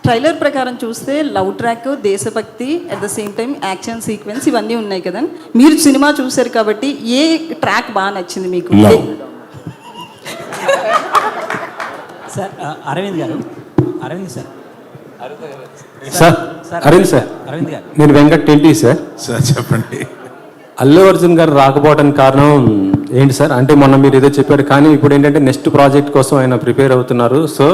Trailer ప్రకారం చూస్తే love track, దేశభక్తి, at the same time action sequence ఇవన్నీ ఉన్నాయి కదా. మీరు సినిమా చూశారు కాబట్టి ఏ ట్రాక్ బాగా నచ్చింది మీకు? సార్ అరవింద్ గారు, అరవింద్ సార్, అరవింద్ సార్, అరవింద్ గారు, నేను వెంకట్ టెంటీ సార్. సార్ చెప్పండి. అల్లు అర్జున్ గారు రాకపోవడానికి కారణం ఏంటి సార్? అంటే మొన్న మీరు ఏదో చెప్పారు, కానీ ఇప్పుడు ఏంటంటే నెక్స్ట్ ప్రాజెక్ట్ కోసం ఆయన ప్రిపేర్ అవుతున్నారు. సో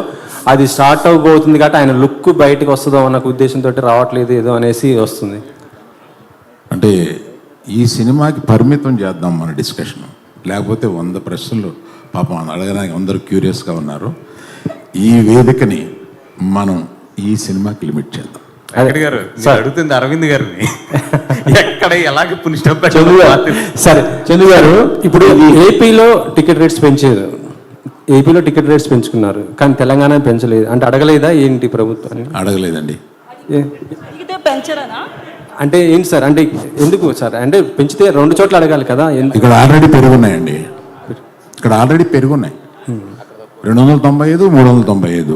అది స్టార్ట్ అవ్వబోతుంది కాబట్టి ఆయన లుక్ బయటకు వస్తుందో అన్న ఉద్దేశంతో రావట్లేదు ఏదో అనేసి వస్తుంది. అంటే ఈ సినిమాకి పరిమితం చేద్దాం మన డిస్కషన్, లేకపోతే 100 ప్రశ్నలు పాపం అడగడానికి అందరూ క్యూరియస్గా ఉన్నారు. ఈ వేదికని మనం ఈ సినిమాకి లిమిట్ చేద్దాం. గారు అడుగుతుంది అరవింద్ గారిని ఎక్కడ ఎలాగ సరే చందు గారు, ఇప్పుడు ఏపీలో టికెట్ రేట్స్ పెంచుకున్నారు కానీ తెలంగాణ పెంచలేదు అంటే అడగలేదా ఏంటి ప్రభుత్వాన్ని? అడగలేదండి. అంటే ఏంటి సార్, అంటే ఎందుకు సార్? అంటే పెంచితే 2 చోట్ల అడగాలి కదా. ఇక్కడ ఆల్రెడీ పెరుగున్నాయండి, ఇక్కడ ఆల్రెడీ పెరుగున్నాయి 295, 395.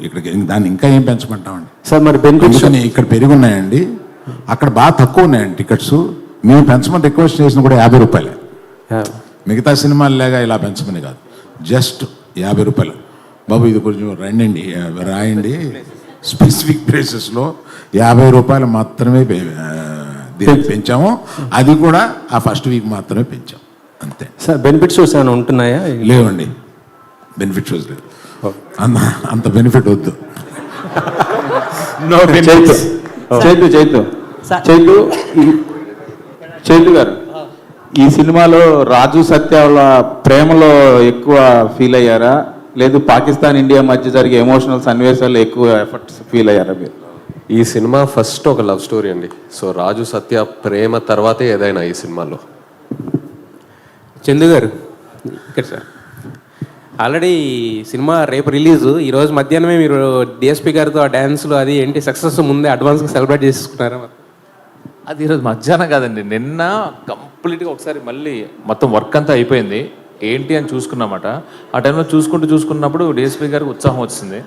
ఇక్కడికి దాన్ని ఇంకా ఏం పెంచమంటామండి సార్? మరి బెనిఫిట్స్ ఇక్కడ పెరుగున్నాయండి, అక్కడ బాగా తక్కువ ఉన్నాయండి టికెట్స్. మేము పెంచమని రిక్వెస్ట్ చేసిన కూడా 50 రూపాయలే. మిగతా సినిమాలు లేగా ఇలా పెంచమని కాదు, జస్ట్ 50 రూపాయలు. బాబు ఇది కొంచెం రాయండి, స్పెసిఫిక్ ప్లేసెస్లో 50 రూపాయలు మాత్రమే పెంచాము. అది కూడా ఆ ఫస్ట్ వీక్ మాత్రమే పెంచాం, అంతే సార్. బెనిఫిట్ షోస్ ఏమైనా ఉంటున్నాయా? లేవండి, బెనిఫిట్ షోస్ లేదు. అంత బెనిఫిట్ వద్దు. చైతు గారు, ఈ సినిమాలో రాజు సత్య వాళ్ళ ప్రేమలో ఎక్కువ ఫీల్ అయ్యారా, లేదు పాకిస్తాన్ ఇండియా మధ్య జరిగే ఎమోషనల్ సన్నివేశాలు ఎక్కువ ఎఫర్ట్స్ ఫీల్ అయ్యారా మీరు? ఈ సినిమా ఫస్ట్ ఒక లవ్ స్టోరీ అండి. సో రాజు సత్య ప్రేమ తర్వాతే ఏదైనా ఈ సినిమాలో. చందు గారు ఇక్కడ సార్, ఆల్రెడీ సినిమా రేపు రిలీజు, ఈరోజు మధ్యాహ్నమే మీరు డిఎస్పీ గారితో ఆ డ్యాన్స్లు అది ఏంటి సక్సెస్ ముందే అడ్వాన్స్గా సెలబ్రేట్ చేసుకున్నారా? అది ఈరోజు మధ్యాహ్నం కాదండి, నిన్న కంప్లీట్గా ఒకసారి మళ్ళీ మొత్తం వర్క్ అంతా అయిపోయింది ఏంటి అని చూసుకున్నమాట. ఆ టైంలో చూసుకున్నప్పుడు డిఎస్పీ గారికి ఉత్సాహం వచ్చింది.